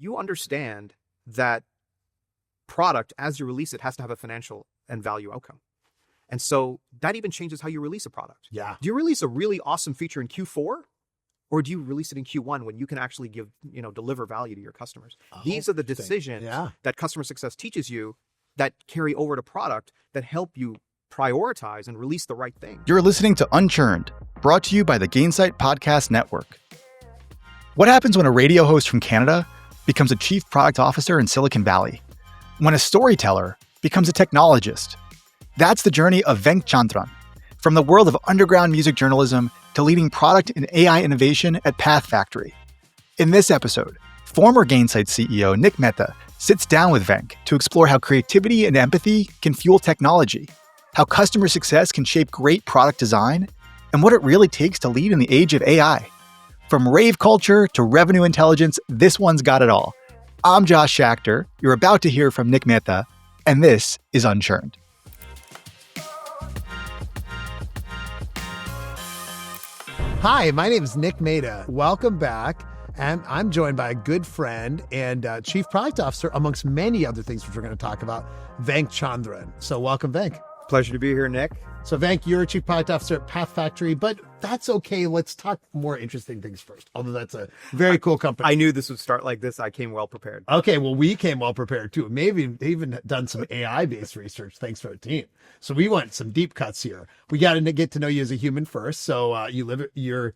you understand that product, as you release it, has to have a financial and value outcome. And so that even changes how you release a product. Yeah. Do you release a really awesome feature in Q4? Or do you release it in Q1 when you can actually deliver value to your customers? These are the decisions that customer success teaches you that carry over to product that help you prioritize and release the right thing. You're listening to Unchurned, brought to you by the Gainsight Podcast Network. What happens when a radio host from Canada becomes a chief product officer in Silicon Valley? When a storyteller becomes a technologist? That's the journey of Venk Chandran, from the world of underground music journalism to leading product and AI innovation at PathFactory. In this episode, former Gainsight CEO Nick Mehta sits down with Venk to explore how creativity and empathy can fuel technology, how customer success can shape great product design, and what it really takes to lead in the age of AI. From rave culture to revenue intelligence, this one's got it all. I'm Josh Schachter. You're about to hear from Nick Mehta, and this is Unchurned. Hi, my name is Nick Mehta. Welcome back. And I'm joined by a good friend and Chief Product Officer, amongst many other things which we're going to talk about, Venk Chandran. So welcome, Venk. Pleasure to be here, Nick. So Venk, you're a Chief Product Officer at PathFactory, but that's okay. Let's talk more interesting things first, although that's a very cool company. I knew this would start like this. I came well prepared. Okay, well, we came well prepared too. Maybe even done some AI-based research thanks to our team. So we want some deep cuts here. We got to get to know you as a human first. So you live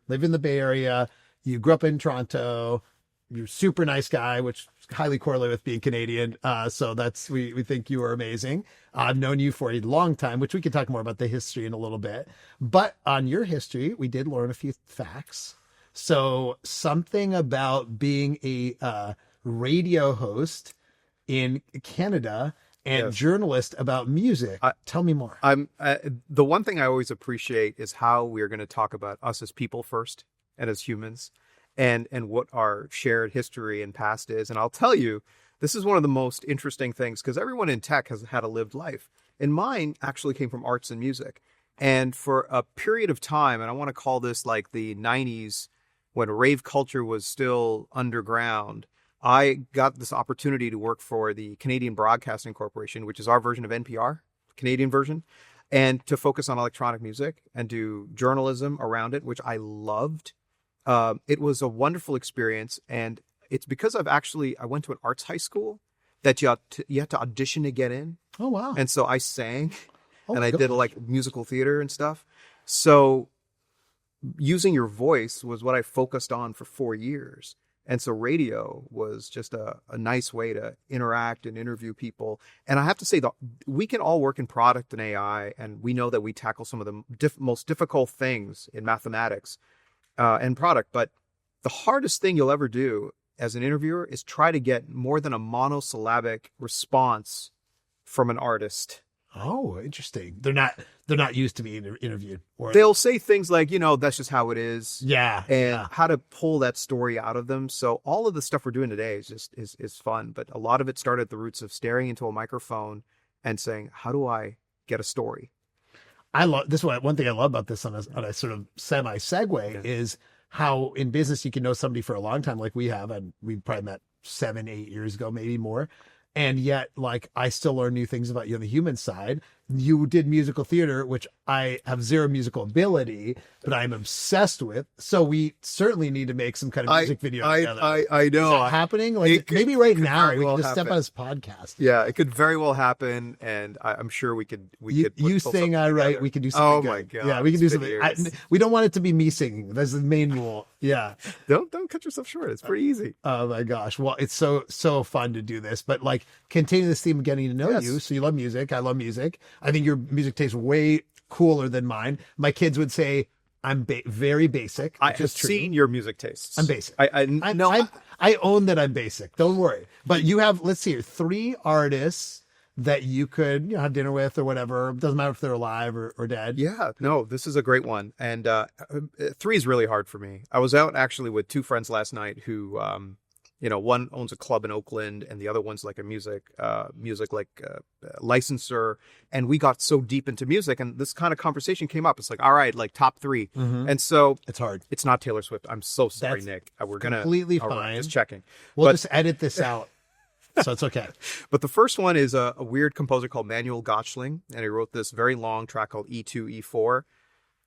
in the Bay Area. You grew up in Toronto. You're a super nice guy, which highly correlated with being Canadian. So we think you are amazing. I've known you for a long time, which we can talk more about the history in a little bit. But on your history, we did learn a few facts. So something about being a radio host in Canada and journalist about music. Tell me more. The one thing I always appreciate is how we're going to talk about us as people first and as humans and what our shared history and past is. And I'll tell you, this is one of the most interesting things because everyone in tech has had a lived life. And mine actually came from arts and music. And for a period of time, and I want to call this like the 90s when rave culture was still underground, I got this opportunity to work for the Canadian Broadcasting Corporation, which is our version of NPR, Canadian version, and to focus on electronic music and do journalism around it, which I loved. It was a wonderful experience. And it's because I went to an arts high school that you had to audition to get in. Oh, wow. And so I sang and I did like musical theater and stuff. So using your voice was what I focused on for 4 years. And so radio was just a nice way to interact and interview people. And I have to say that we can all work in product and AI, and we know that we tackle some of the most difficult things in mathematics and product. But the hardest thing you'll ever do as an interviewer is try to get more than a monosyllabic response from an artist. Oh, interesting. They're not used to being interviewed. Or they'll say things like, that's just how it is. Yeah. And how to pull that story out of them. So all of the stuff we're doing today is just is fun. But a lot of it started at the roots of staring into a microphone and saying, how do I get a story? I love this one thing I love about this on a sort of semi segue is how in business you can know somebody for a long time, like we have, and we probably met 7-8 years ago, maybe more. And yet, like, I still learn new things about you on the human side. You did musical theater, which I have zero musical ability, but I'm obsessed with. So we certainly need to make some kind of music video together. I know. Is that happening? Like maybe right now we can just step on his podcast. Yeah, it could very well happen, and I'm sure we could. You sing, I write. We could do something. Oh my god! Yeah, we can do something. We don't want it to be me singing. That's the main rule. Yeah. Don't cut yourself short. It's pretty easy. Oh my gosh! Well, it's so fun to do this, but like continue this theme of getting to know you. So you love music. I love music. I think your music tastes way cooler than mine. My kids would say I'm very basic. I have seen your music tastes. I'm basic. I own that I'm basic. Don't worry. But you have, let's see here, 3 artists that you could have dinner with or whatever. Doesn't matter if they're alive or dead. Yeah, no, this is a great one. And 3 is really hard for me. I was out actually with 2 friends last night who, one owns a club in Oakland and the other one's like a music licensor. And we got so deep into music, and this kind of conversation came up. It's like, all right, like top 3. And so It's hard. it's not Taylor Swift. I'm so sorry, That's Nick. We're gonna completely all right, fine. just checking. We'll But- just edit this out. So it's okay. But the first one is a weird composer called Manuel Gottschling, and he wrote this very long track called E2, E4.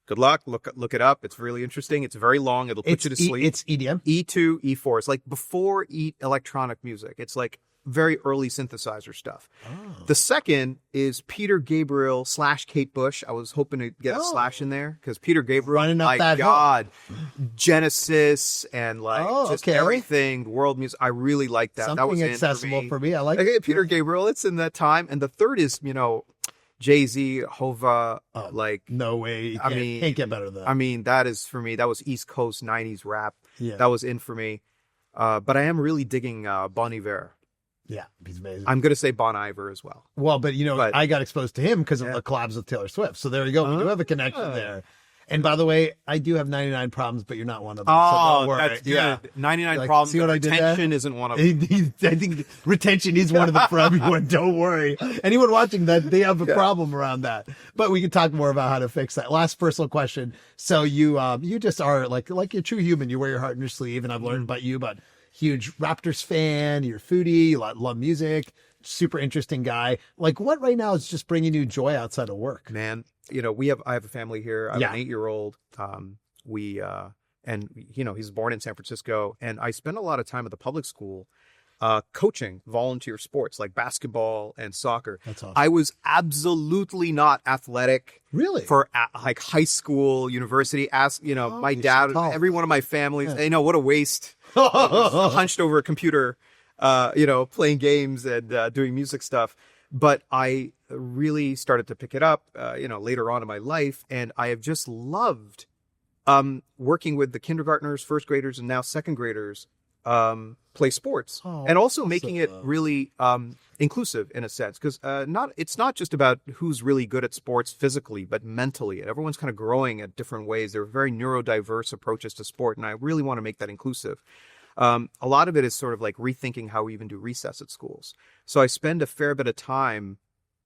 Good luck. Look it up. It's really interesting. It's very long. It'll put you to sleep. It's EDM. E2, E4. It's like before electronic music. It's like very early synthesizer stuff. Oh. The second is Peter Gabriel / Kate Bush. I was hoping to get a slash in there because Peter Gabriel, Running up my that hill. God, Genesis and like just okay. everything, world music. I really like that. That was Something in accessible me. for me. I like Okay, Peter Gabriel, it's in that time. And the third is, Jay-Z, Hova, No way. You can't get better than that. I mean, that is for me, that was East Coast 90s rap. Yeah. That was in for me. But I am really digging Bon Iver. Yeah, he's amazing. I'm going to say Bon Iver as well. Well, but I got exposed to him because of Yeah. the collabs with Taylor Swift. So there you go. We do have a connection there. And by the way, I do have 99 problems, but you're not one of them. So don't worry. that's good. 99 Like, problems. see what I did there? Retention isn't one of them. I think retention is one of them for everyone. Don't worry. Anyone watching that, they have a problem around that. But we can talk more about how to fix that. Last personal question. So you just are like a true human. You wear your heart on your sleeve, and I've learned about you, but huge Raptors fan. You're a foodie. You love music. Super interesting guy. Like, what right now is just bringing you joy outside of work? Man, I have a family here. I have an 8-year-old. And he's born in San Francisco, and I spend a lot of time at the public school, coaching volunteer sports like basketball and soccer. That's awesome. I was absolutely not athletic. Really? For like high school, university. My you're dad, so tall. every one of my families, what a waste. Hunched over a computer, playing games and doing music stuff. But I really started to pick it up, later on in my life. And I have just loved working with the kindergartners, first graders, and now second graders play sports. And also making it really inclusive in a sense. Because it's not just about who's really good at sports physically, but mentally. And everyone's kind of growing at different ways. There are very neurodiverse approaches to sport. And I really want to make that inclusive. A lot of it is sort of like rethinking how we even do recess at schools. So I spend a fair bit of time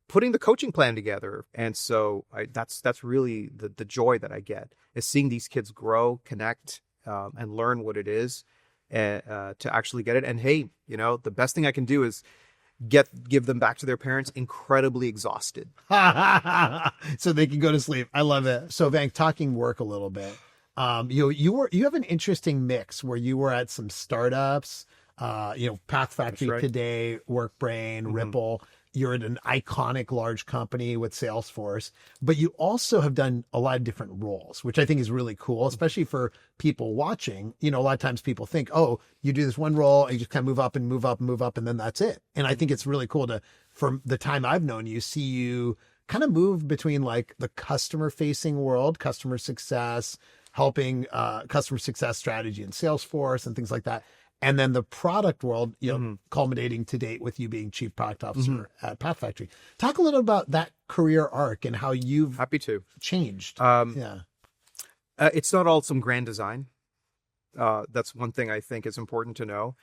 putting the coaching plan together. And so that's really the joy that I get, is seeing these kids grow, connect, and learn what it is to actually get it. And hey, the best thing I can do is give them back to their parents incredibly exhausted. So they can go to sleep. I love it. So Venk, talking work a little bit. You have an interesting mix where you were at some startups, PathFactory right. today, WorkBrain, Ripple. You're at an iconic large company with Salesforce, but you also have done a lot of different roles, which I think is really cool, especially for people watching. A lot of times people think, oh, you do this one role and you just kind of move up and move up and move up, and then that's it. And I think it's really cool from the time I've known you, see you kind of move between like the customer facing world, customer success, helping customer success strategy in Salesforce and things like that. And then the product world, culminating to date with you being chief product officer at PathFactory. Talk a little about that career arc and how you've Happy to. changed. It's not all some grand design. That's one thing I think is important to know.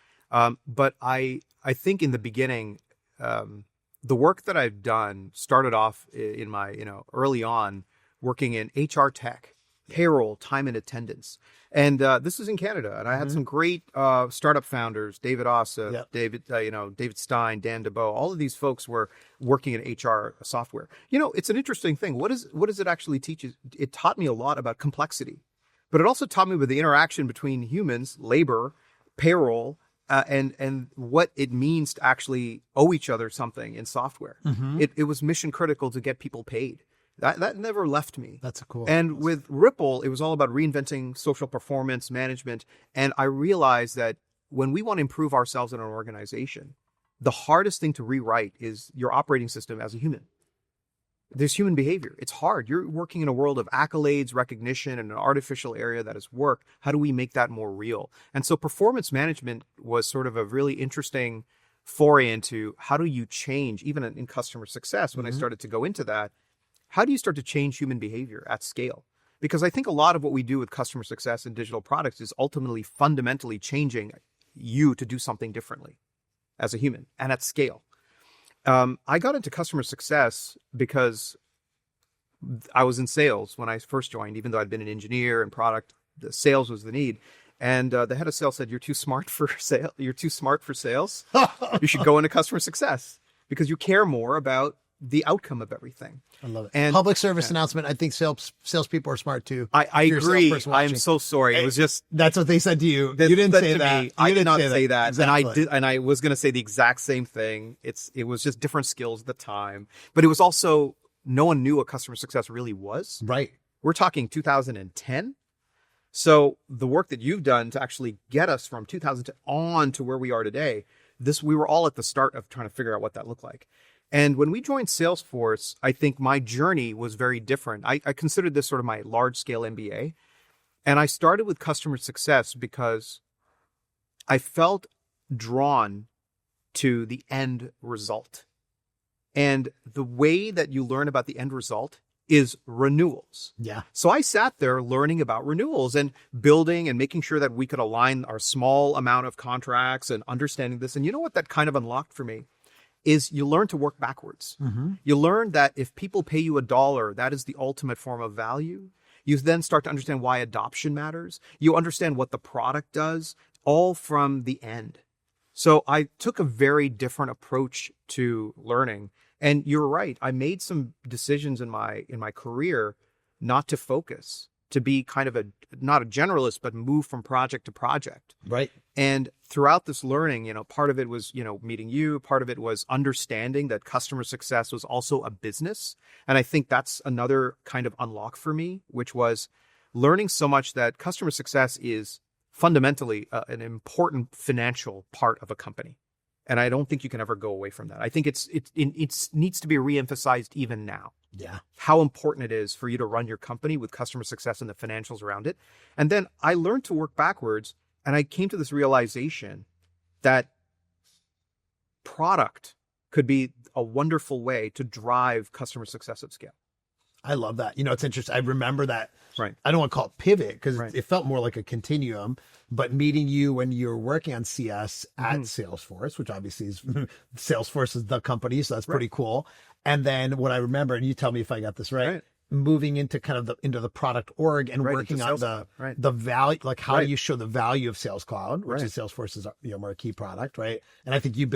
But I think in the beginning, the work that I've done started off in my, early on working in HR tech, payroll, time and attendance. And this is in Canada. And I had some great startup founders, David Ossa, David Stein, Dan DeBow. All of these folks were working in HR software. It's an interesting thing. What does it actually teach? It taught me a lot about complexity, but it also taught me with the interaction between humans, labor, payroll, and what it means to actually owe each other something in software. It was mission critical to get people paid. That never left me. That's cool. And with Ripple, it was all about reinventing social performance management. And I realized that when we want to improve ourselves in an organization, the hardest thing to rewrite is your operating system as a human. There's human behavior. It's hard. You're working in a world of accolades, recognition, and an artificial area that is work. How do we make that more real? And so performance management was sort of a really interesting foray into how do you change, even in customer success. When I started to go into that, how do you start to change human behavior at scale? Because I think a lot of what we do with customer success and digital products is ultimately fundamentally changing you to do something differently as a human and at scale. I got into customer success because I was in sales when I first joined, even though I'd been an engineer and product. The sales was the need. And the head of sales said, "You're too smart for sale. You're too smart for sales. You should go into customer success because you care more about the outcome of everything." I love it. And Public service announcement. I think salespeople are smart too. I If you're a agree. salesperson I'm watching. so sorry. It was just That's what they said to you. that You didn't said say to that. me. I did not say that, Exactly. and I did, and I was going to say the exact same thing. It was just different skills at the time, but it was also no one knew what customer success really was. Right. We're talking 2010. So the work that you've done to actually get us from 2010 on to where we are today, we were all at the start of trying to figure out what that looked like. And when we joined Salesforce, I think my journey was very different. I considered this sort of my large scale MBA. And I started with customer success because I felt drawn to the end result. And the way that you learn about the end result is renewals. Yeah. So I sat there learning about renewals and building and making sure that we could align our small amount of contracts and understanding this. And you know what that kind of unlocked for me is you learn to work backwards. Mm-hmm. You learn that if people pay you $1, that is the ultimate form of value. You then start to understand why adoption matters. You understand what the product does, all from the end. So I took a very different approach to learning. And you're right. I made some decisions in my career not to focus, to be kind of not a generalist, but move from project to project. Right. And throughout this learning, part of it was, meeting you. Part of it was understanding that customer success was also a business. And I think that's another kind of unlock for me, which was learning so much that customer success is fundamentally an important financial part of a company. And I don't think you can ever go away from that. I think it needs to be reemphasized even now. Yeah. How important it is for you to run your company with customer success and the financials around it. And then I learned to work backwards, and I came to this realization that product could be a wonderful way to drive customer success at scale. I love that. It's interesting. I remember that. Right. I don't want to call it pivot because Right. it felt more like a continuum, but meeting you when you were working on CS at Salesforce, which obviously is Salesforce is the company. So that's pretty cool. And then what I remember, and you tell me if I got this right, moving into kind of into the product org and working on the value, like how do you show the value of Sales Cloud, which is Salesforce's marquee product, right? And I think you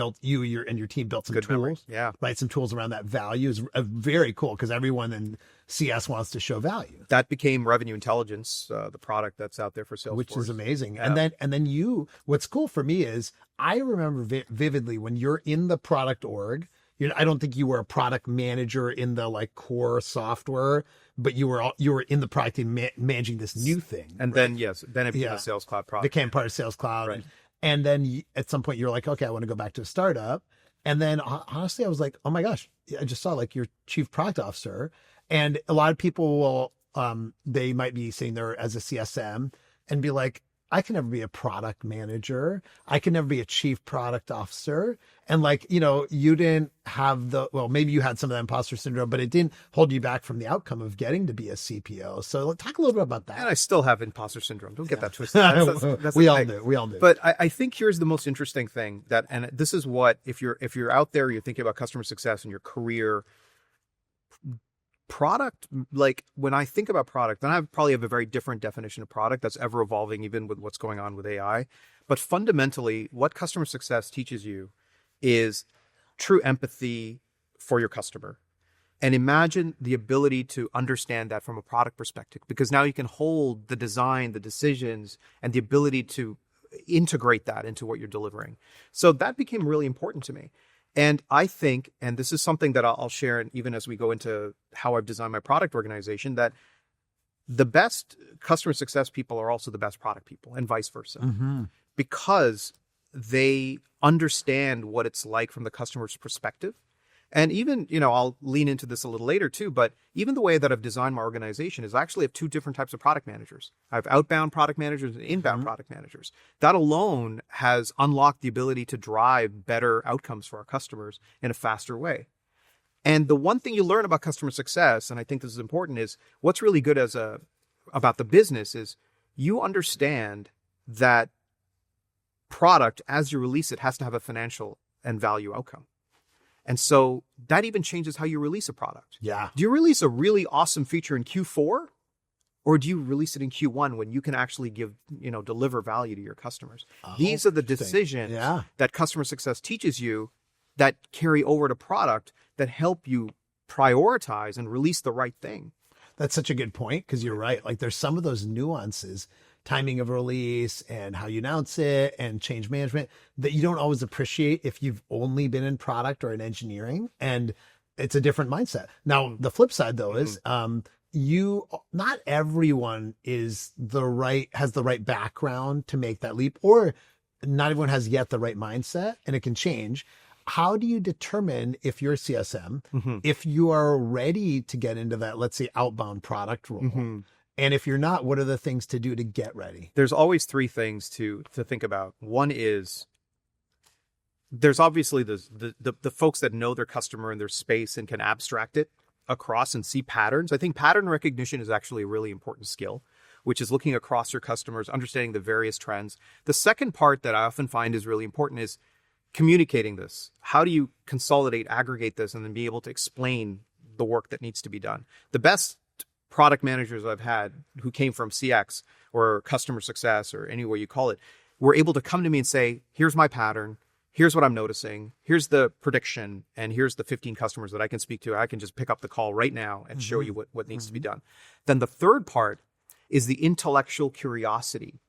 and your team built some Good tools, memory. Yeah, right? Some tools around that value is very cool because everyone in CS wants to show value. that became Revenue Intelligence, the product that's out there for Salesforce, Which is amazing. Yeah. And then what's cool for me is I remember vividly when you're in the product org. I don't think you were a product manager in the like core software, but you were in the product and managing this new thing. And then it became a Sales Cloud product. Became part of Sales Cloud. Right. And then at some point you're like, okay, I want to go back to a startup. And then honestly, I was like, oh my gosh, I just saw like your chief product officer. And a lot of people will, they might be sitting there as a CSM and be like, I can never be a product manager. I can never be a chief product officer. And like, you didn't have maybe you had some of that imposter syndrome, but it didn't hold you back from the outcome of getting to be a CPO. So talk a little bit about that. And I still have imposter syndrome. Don't get that twisted. That's we the all thing. do. We all do. But I think here's the most interesting thing and this is what, if you're out there, you're thinking about customer success in your career, product, like when I think about product, and I probably have a very different definition of product that's ever evolving, even with what's going on with AI. But fundamentally, what customer success teaches you is true empathy for your customer. And imagine the ability to understand that from a product perspective, because now you can hold the design, the decisions, and the ability to integrate that into what you're delivering. So that became really important to me. And I think, and this is something that I'll share even as we go into how I've designed my product organization, that the best customer success people are also the best product people and vice versa, because they understand what it's like from the customer's perspective. And even, I'll lean into this a little later too, but even the way that I've designed my organization is I actually have two different types of product managers. I have outbound product managers and inbound product managers. That alone has unlocked the ability to drive better outcomes for our customers in a faster way. And the one thing you learn about customer success, and I think this is important, is what's really good about the business is you understand that product, as you release it, has to have a financial and value outcome. And so that even changes how you release a product. Yeah. Do you release a really awesome feature in Q4? Or do you release it in Q1 when you can actually deliver value to your customers? These are the decisions that customer success teaches you that carry over to product that help you prioritize and release the right thing. That's such a good point, because you're right. Like, there's some of those nuances, timing of release and how you announce it and change management, that you don't always appreciate if you've only been in product or in engineering, and it's a different mindset. Now, the flip side though is, not everyone has the right background to make that leap, or not everyone has yet the right mindset, and it can change. How do you determine, if you're a CSM, if you are ready to get into that, let's say, outbound product role? And if you're not, what are the things to do to get ready? There's always three things to think about. One is, there's obviously the folks that know their customer and their space and can abstract it across and see patterns. I think pattern recognition is actually a really important skill, which is looking across your customers, understanding the various trends. The second part that I often find is really important is communicating this. How do you consolidate, aggregate this, and then be able to explain the work that needs to be done? The best product managers I've had who came from CX or customer success or any way you call it, were able to come to me and say, here's my pattern, here's what I'm noticing, here's the prediction, and here's the 15 customers that I can speak to. I can just pick up the call right now and show you what needs to be done. Then the third part is the intellectual curiosity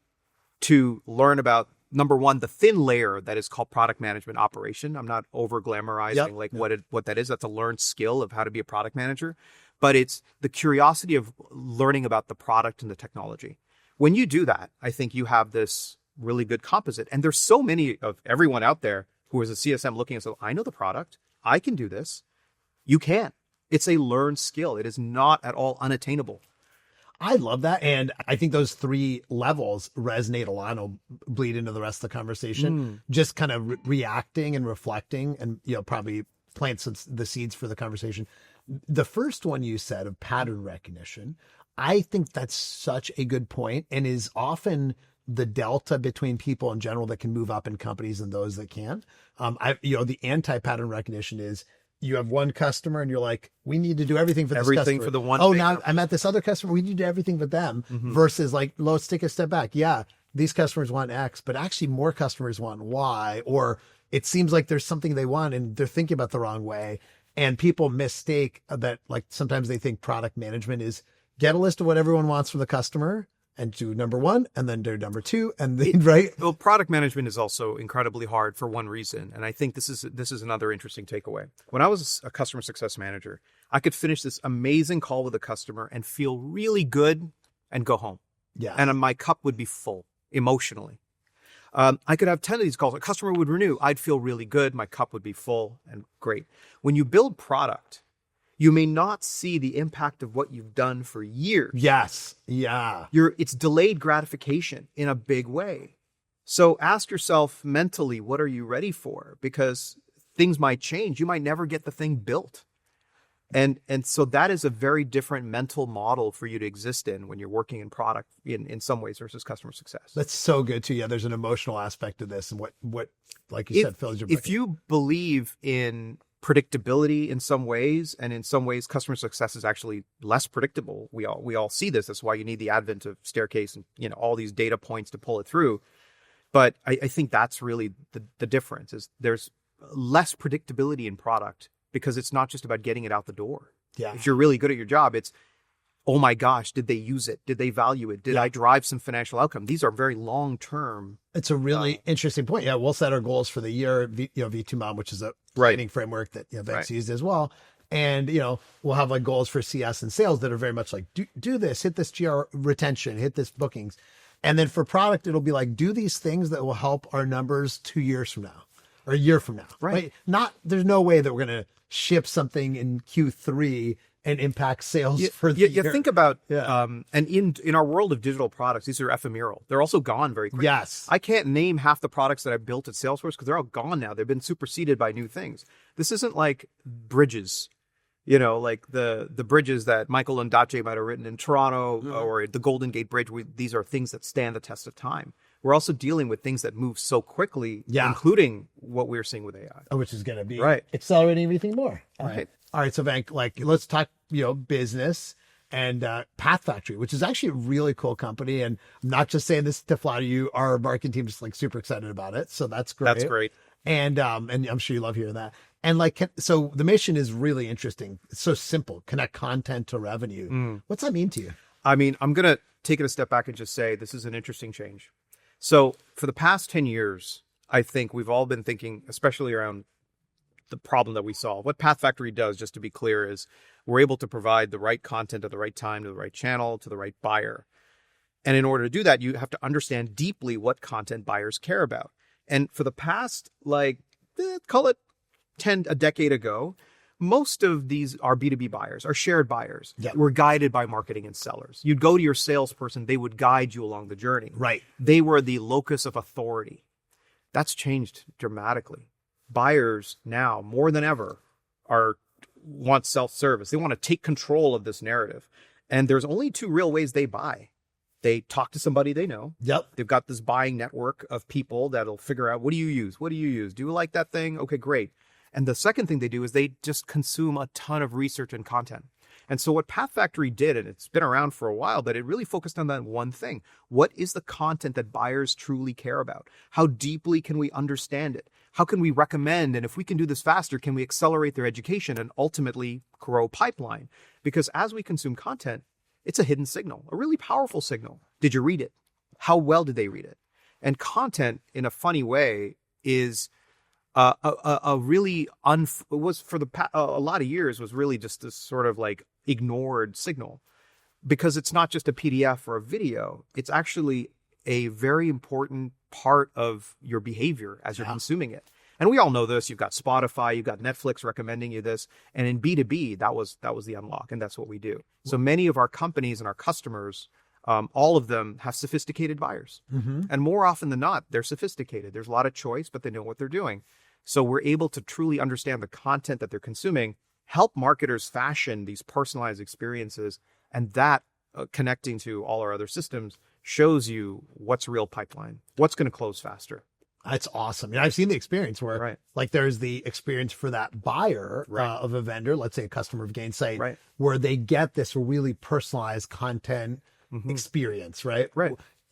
to learn about, number one, the thin layer that is called product management operation. I'm not over glamorizing what that is. That's a learned skill of how to be a product manager, but it's the curiosity of learning about the product and the technology. When you do that, I think you have this really good composite. And there's so many of everyone out there who is a CSM looking and saying, I know the product, I can do this. You can. It's a learned skill. It is not at all unattainable. I love that. And I think those three levels resonate a lot and will bleed into the rest of the conversation. Just kind of reacting and reflecting, and probably plant the seeds for the conversation. The first one you said of pattern recognition, I think that's such a good point, and is often the delta between people in general that can move up in companies and those that can't. The anti-pattern recognition is, you have one customer and you're like, we need to do everything for this customer. Everything for the one. Oh, now I'm at this other customer, we need to do everything for them. Versus like, let's take a step back. Yeah, these customers want X, but actually more customers want Y, or it seems like there's something they want and they're thinking about the wrong way. And people mistake that, like, sometimes they think product management is get a list of what everyone wants from the customer and do number one, and then do number two, and then right. Well, product management is also incredibly hard for one reason, and I think this is another interesting takeaway. When I was a customer success manager, I could finish this amazing call with a customer and feel really good and go home. Yeah, and my cup would be full emotionally. I could have 10 of these calls. A customer would renew. I'd feel really good. My cup would be full and great. When you build product, you may not see the impact of what you've done for years. Yes. Yeah. It's delayed gratification in a big way. So ask yourself mentally, what are you ready for? Because things might change. You might never get the thing built. And so that is a very different mental model for you to exist in when you're working in product in some ways versus customer success. That's so good too. Yeah. There's an emotional aspect to this, and what like you said, fills your brain. If you believe in predictability in some ways, and in some ways customer success is actually less predictable. We all see this. That's why you need the advent of staircase and all these data points to pull it through. But I think that's really the difference, is there's less predictability in product because it's not just about getting it out the door. Yeah. If you're really good at your job, it's, oh my gosh, did they use it? Did they value it? Did I drive some financial outcome? These are very long-term. It's a really interesting point. Yeah, we'll set our goals for the year, V2 Mom, which is a planning framework that Venk's used as well. And, we'll have like goals for CS and sales that are very much like, do this, hit this GR retention, hit this bookings. And then for product, it'll be like, do these things that will help our numbers 2 years from now or a year from now. Right. There's no way that we're going to ship something in Q3 and impact sales for the year. You think about, and in our world of digital products, these are ephemeral. They're also gone very quickly. Yes. I can't name half the products that I built at Salesforce because they're all gone now. They've been superseded by new things. This isn't like bridges, like the bridges that Michael Ondaatje might have written in Toronto or the Golden Gate Bridge. These are things that stand the test of time. we're also dealing with things that move so quickly, Yeah. including what we're seeing with AI. Which is going to be Right. accelerating everything more. Right. All right. So Venk, like, let's talk, business and PathFactory, which is actually a really cool company. And I'm not just saying this to flatter you. Our marketing team is like super excited about it. So that's great. That's great. And I'm sure you love hearing that. And like, so the mission is really interesting. It's so simple. Connect content to revenue. What's that mean to you? I mean, I'm going to take it a step back and just say this is an interesting change. So for the past 10 years, I think we've all been thinking, especially around the problem that we solve. What PathFactory does, just to be clear, is we're able to provide the right content at the right time to the right channel to the right buyer. And in order to do that, you have to understand deeply what content buyers care about. And for the past, call it a decade ago, most of these are B2B buyers, are shared buyers. Yeah. We're guided by marketing and sellers. You'd go to your salesperson, they would guide you along the journey. Right. They were the locus of authority. That's changed dramatically. Buyers now, more than ever, want self-service. They want to take control of this narrative. And there's only two real ways they buy. They talk to somebody they know. Yep. They've got this buying network of people that'll figure out, what do you use? What do you use? Do you like that thing? Okay, great. And the second thing they do is they just consume a ton of research and content. And so what PathFactory did, and it's been around for a while, but it really focused on that one thing. What is the content that buyers truly care about? How deeply can we understand it? How can we recommend? And if we can do this faster, can we accelerate their education and ultimately grow pipeline? Because as we consume content, it's a hidden signal, a really powerful signal. Did you read it? How well did they read it? And content, in a funny way, is a really was for a lot of years was really just this sort of like ignored signal, because it's not just a PDF or a video. It's actually a very important part of your behavior as you're consuming it. And we all know this. You've got Spotify, you've got Netflix recommending you this. And in B2B, that was the unlock. And that's what we do. So many of our companies and our customers, all of them have sophisticated buyers. And more often than not, they're sophisticated. There's a lot of choice, but they know what they're doing. So we're able to truly understand the content that they're consuming, help marketers fashion these personalized experiences. And that connecting to all our other systems shows you what's real pipeline, what's going to close faster. That's awesome. I've seen the experience where like there's the experience for that buyer of a vendor, let's say a customer of Gainsight, where they get this really personalized content experience, right?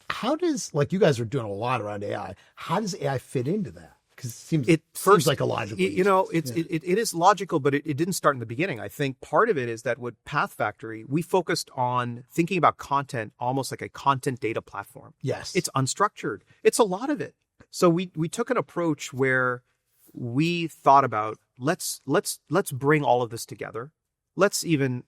How does, like, you guys are doing a lot around AI. How does AI fit into that? Because it seems like a logical. It is logical, but it didn't start in the beginning. I think part of it is that with PathFactory, we focused on thinking about content almost like a content data platform. Yes. It's unstructured. It's a lot of it. So we took an approach where we thought about let's bring all of this together. Let's even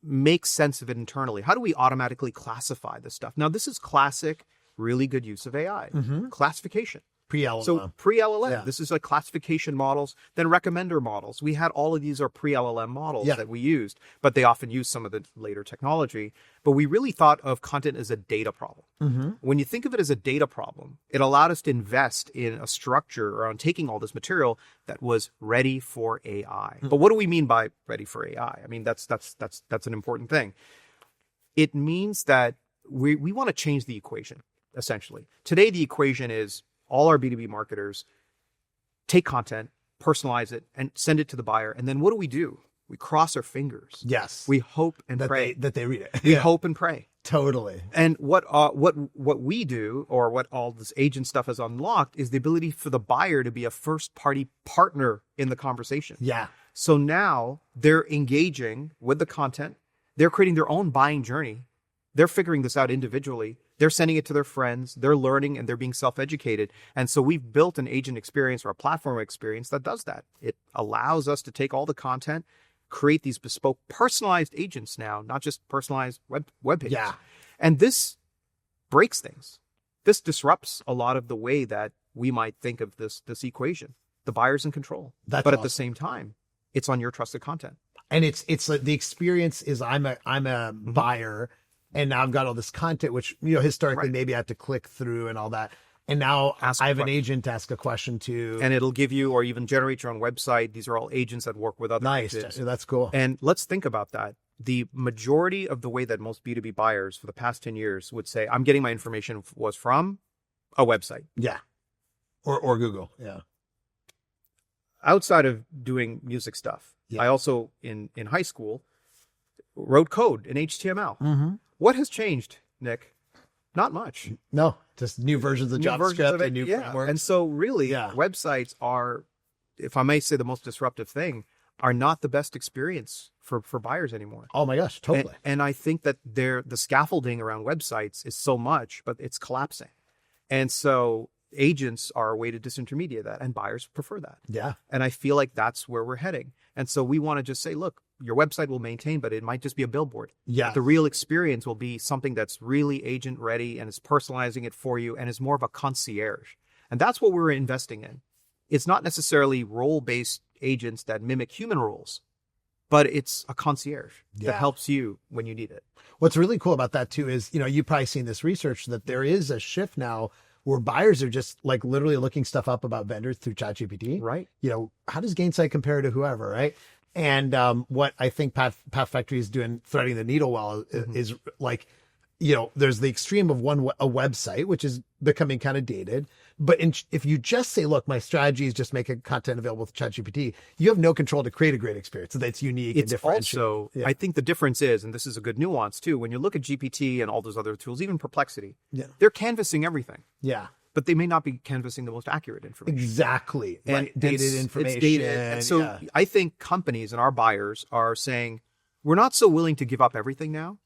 make sense of it internally. How do we automatically classify this stuff? Now, this is classic, really good use of AI. Classification. Pre-LLM. So pre-LLM, this is like classification models, then recommender models. We had all of these are pre-LLM models that we used, but they often use some of the later technology. But we really thought of content as a data problem. When you think of it as a data problem, it allowed us to invest in a structure around taking all this material that was ready for AI. But what do we mean by ready for AI? I mean, that's an important thing. It means that we want to change the equation, essentially. Today, the equation is all our B2B marketers take content, personalize it, and send it to the buyer. And then what do? We cross our fingers. Yes. We hope and pray. That they read it. We hope and pray. Totally. And what we do, or what all this agent stuff has unlocked, is the ability for the buyer to be a first-party partner in the conversation. Yeah. So now they're engaging with the content. They're creating their own buying journey. They're figuring this out individually. They're sending it to their friends. They're learning and they're being self-educated. And so we've built an agent experience or a platform experience that does that. It allows us to take all the content, create these bespoke personalized agents now, not just personalized web pages. Yeah. And this breaks things. This disrupts a lot of the way that we might think of this equation. The buyer's in control. That's but awesome. At the same time, it's on your trusted content. And it's like the experience is I'm a buyer, and now I've got all this content, which, historically maybe I have to click through and all that. And now I have an agent to ask a question to. And it'll give you, or even generate your own website. These are all agents that work with other Nice. agents. That's cool. And let's think about that. The majority of the way that most B2B buyers for the past 10 years would say, I'm getting my information was from a website. Yeah. Or Google. Yeah. Outside of doing music stuff, Yeah. I also, in high school, wrote code in HTML. Mm-hmm. What has changed, Nick? Not much. No, just new versions of New versions JavaScript of it, and new frameworks. And so really, Yeah. websites are, if I may say the most disruptive thing, are not the best experience for buyers anymore. Oh my gosh, totally. And I think that the scaffolding around websites is so much, but it's collapsing. And so agents are a way to disintermediate that, and buyers prefer that. Yeah. And I feel like that's where we're heading. And so we want to just say, look, your website will maintain, but it might just be a billboard. Yeah. But the real experience will be something that's really agent ready and is personalizing it for you and is more of a concierge. And that's what we're investing in. It's not necessarily role-based agents that mimic human roles, but it's a concierge that helps you when you need it. What's really cool about that too is, you've probably seen this research that there is a shift now where buyers are just like literally looking stuff up about vendors through ChatGPT. Right. How does Gainsight compare to whoever, right? And what I think PathFactory is doing, threading the needle well, is like, there's the extreme of a website, which is becoming kind of dated. But if you just say, look, my strategy is just making content available to ChatGPT, you have no control to create a great experience that's unique and different. Also, I think the difference is, and this is a good nuance too, when you look at GPT and all those other tools, even Perplexity, they're canvassing everything. Yeah. But they may not be canvassing the most accurate information. Exactly. And dated information. It's dated. And so I think companies and our buyers are saying, we're not so willing to give up everything now.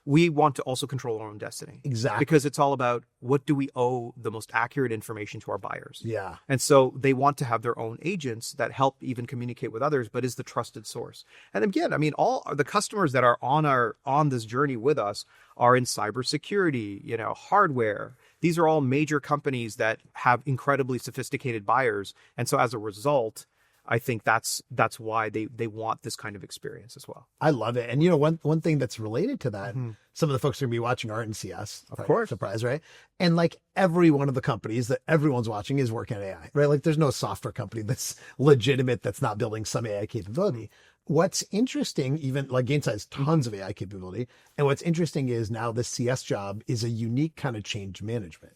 We want to also control our own destiny. Exactly. Because it's all about what do we owe the most accurate information to our buyers. Yeah. And so they want to have their own agents that help even communicate with others, but is the trusted source. And again, I mean, all the customers that are on this journey with us are in cybersecurity, hardware. These are all major companies that have incredibly sophisticated buyers. And so as a result, I think that's why they want this kind of experience as well. I love it. And one thing that's related to that, some of the folks who are going to be watching aren't in CS. Of course. Surprise, right? And like every one of the companies that everyone's watching is working on AI, right? Like there's no software company that's legitimate that's not building some AI capability. What's interesting, even like Gainsight has tons of AI capability. And what's interesting is now this CS job is a unique kind of change management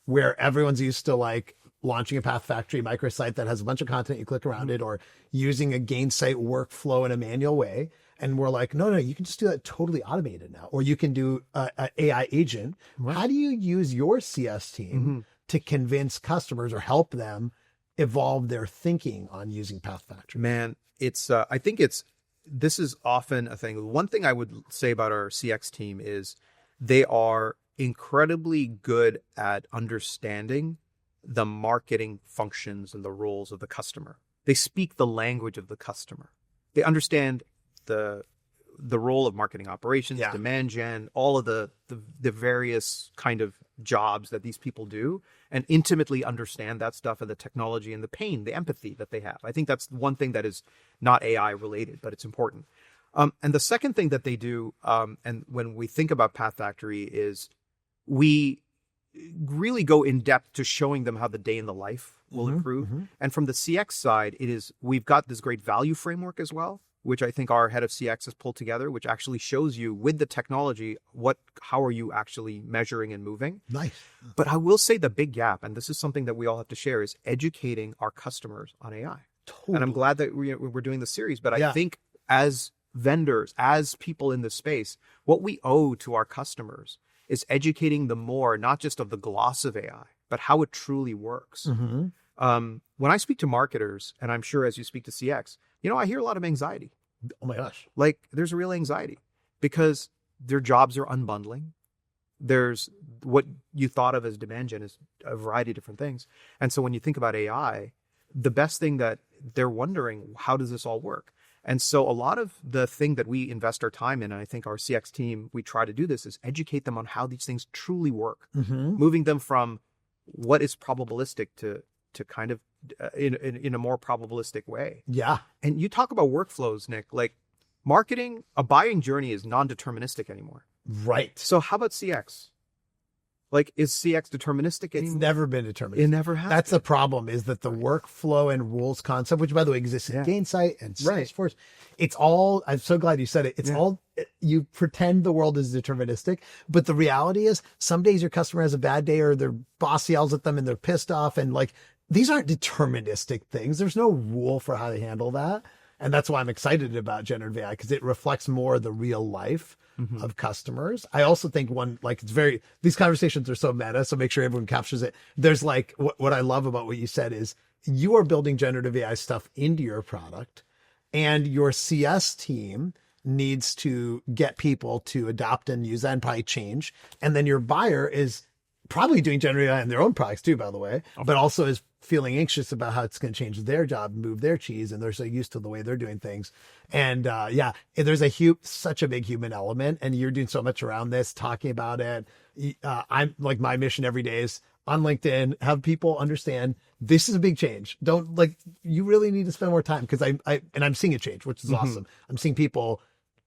where everyone's used to like launching a PathFactory microsite that has a bunch of content, you click around it, or using a Gainsight workflow in a manual way. And we're like, no, you can just do that totally automated now. Or you can do an AI agent. Right. How do you use your CS team to convince customers or help them evolve their thinking on using PathFactory? Man, I think this is often a thing. One thing I would say about our CX team is they are incredibly good at understanding the marketing functions and the roles of the customer. They speak the language of the customer. They understand the role of marketing operations, demand gen, all of the various kind of jobs that these people do, and intimately understand that stuff and the technology and the pain, the empathy that they have. I think that's one thing that is not AI related, but it's important. And the second thing that they do, and when we think about PathFactory, is we really go in depth to showing them how the day in the life will improve. And from the CX side, we've got this great value framework as well, which I think our head of CX has pulled together, which actually shows you with the technology, how are you actually measuring and moving. Nice. But I will say the big gap, and this is something that we all have to share, is educating our customers on AI. Totally. And I'm glad that we're doing this series, but I think as vendors, as people in this space, what we owe to our customers is educating them more, not just of the gloss of AI, but how it truly works. When I speak to marketers, and I'm sure as you speak to CX, I hear a lot of anxiety. Oh my gosh. Like there's a real anxiety because their jobs are unbundling. There's what you thought of as demand gen is a variety of different things. And so when you think about AI, the best thing that they're wondering, how does this all work? And so a lot of the thing that we invest our time in, and I think our CX team, we try to do this, is educate them on how these things truly work, moving them from what is probabilistic to kind of in a more probabilistic way. Yeah. And you talk about workflows, Nick, like marketing, a buying journey is non-deterministic anymore. Right. So how about CX? Like, is CX deterministic It's anymore? never been determined. It never has. That's the problem, is that the workflow and rules concept, which by the way exists in Yeah. Gainsight and Right. Salesforce, it's all, I'm so glad you said it. It's Yeah. all, you pretend the world is deterministic, but the reality is some days your customer has a bad day or their boss yells at them and they're pissed off. And like, these aren't deterministic things. There's no rule for how they handle that. And that's why I'm excited about generative AI, because it reflects more the real life of customers. I also think these conversations are so meta, so make sure everyone captures it. There's like, what I love about what you said is you are building generative AI stuff into your product, and your CS team needs to get people to adopt and use that and probably change. And then your buyer is probably doing generative AI in their own products too, by the way, but also is feeling anxious about how it's going to change their job, move their cheese, and they're so used to the way they're doing things. And there's such a big human element, and you're doing so much around this, talking about it. I'm like, my mission every day is on LinkedIn, have people understand this is a big change. You really need to spend more time, because I'm seeing a change, which is awesome. I'm seeing people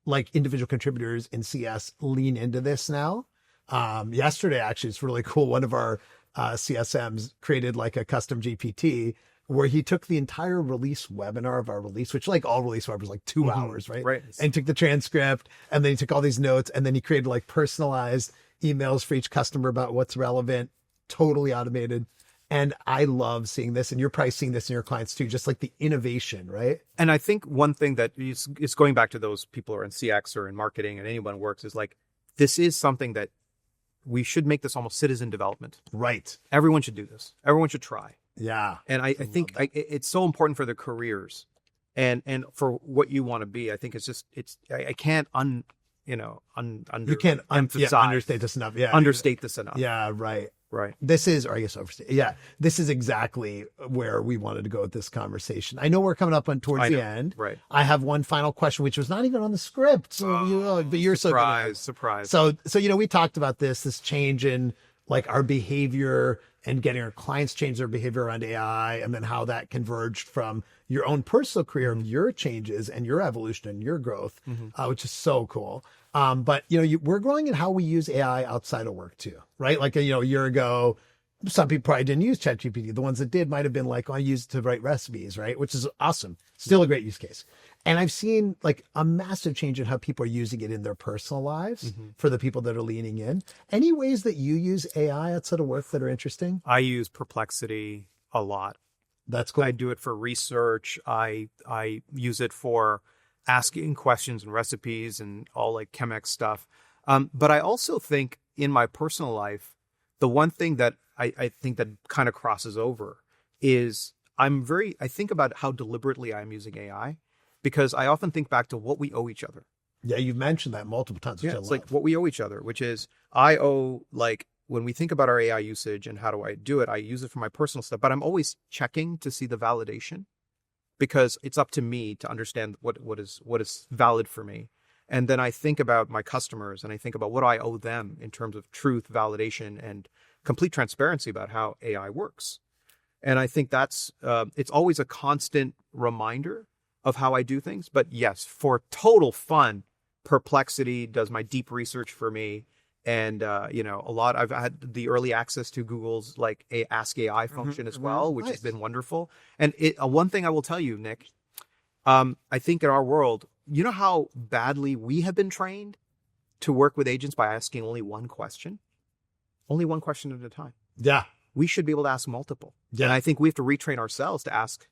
like individual contributors in CS lean into this now. Yesterday, actually, it's really cool. One of our CSMs created like a custom GPT where he took the entire release webinar of our release, which like all release webinars, like 2 hours, right? Right. And took the transcript, and then he took all these notes, and then he created like personalized emails for each customer about what's relevant, totally automated. And I love seeing this, and you're probably seeing this in your clients too, just like the innovation, right? And I think one thing that is going back to those people who are in CX or in marketing and anyone who works is like, this is something that we should make this almost citizen development. Right. Everyone should do this. Everyone should try. Yeah. And I think it's so important for their careers and for what you want to be. I think I can't understate this enough. Yeah. Understate this enough. Yeah. Right. Right. This is exactly where we wanted to go with this conversation. I know we're coming up towards the end. Right. I have one final question, which was not even on the script. So but you're surprise. So we talked about this change in like our behavior and getting our clients change their behavior around AI, and then how that converged from your own personal career, your changes and your evolution and your growth, which is so cool. But we're growing in how we use AI outside of work too, right? Like, a year ago, some people probably didn't use ChatGPT. The ones that did might've been like, I use it to write recipes, right? Which is awesome. Still a great use case. And I've seen like a massive change in how people are using it in their personal lives for the people that are leaning in. Any ways that you use AI outside of work that are interesting? I use Perplexity a lot. That's cool. I do it for research. I use it for asking questions and recipes and all like Chemex stuff. But I also think in my personal life, the one thing that I think that kind of crosses over is I think about how deliberately I'm using AI, because I often think back to what we owe each other. Yeah, you've mentioned that multiple times. Yeah, it's like what we owe each other, which is I owe, like, when we think about our AI usage and how do I do it, I use it for my personal stuff, but I'm always checking to see the validation, because it's up to me to understand what is valid for me. And then I think about my customers and I think about what I owe them in terms of truth, validation, and complete transparency about how AI works. And I think that's, it's always a constant reminder of how I do things. But yes, for total fun, Perplexity does my deep research for me. And, I've had the early access to Google's like Ask AI function as well, which has been wonderful. And one thing I will tell you, Nick, I think in our world, you know how badly we have been trained to work with agents by asking only one question at a time. Yeah. We should be able to ask multiple. Yeah. And I think we have to retrain ourselves to ask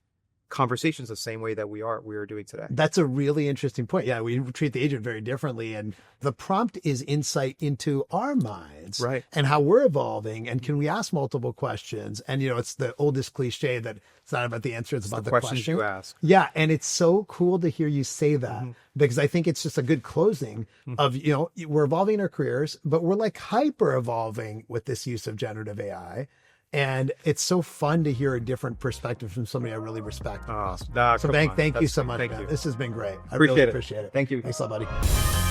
conversations the same way that we are doing today. That's a really interesting point. Yeah, we treat the agent very differently, and the prompt is insight into our minds, right, and how we're evolving, and can we ask multiple questions? And it's the oldest cliche that it's not about the answer, it's about the questions question you ask. Yeah, and it's so cool to hear you say that, because I think it's just a good closing of, we're evolving in our careers, but we're like hyper evolving with this use of generative AI. And it's so fun to hear a different perspective from somebody I really respect. So Venk, thank you so much, man. This has been great. I really appreciate it. Thank you. Thanks a lot, buddy.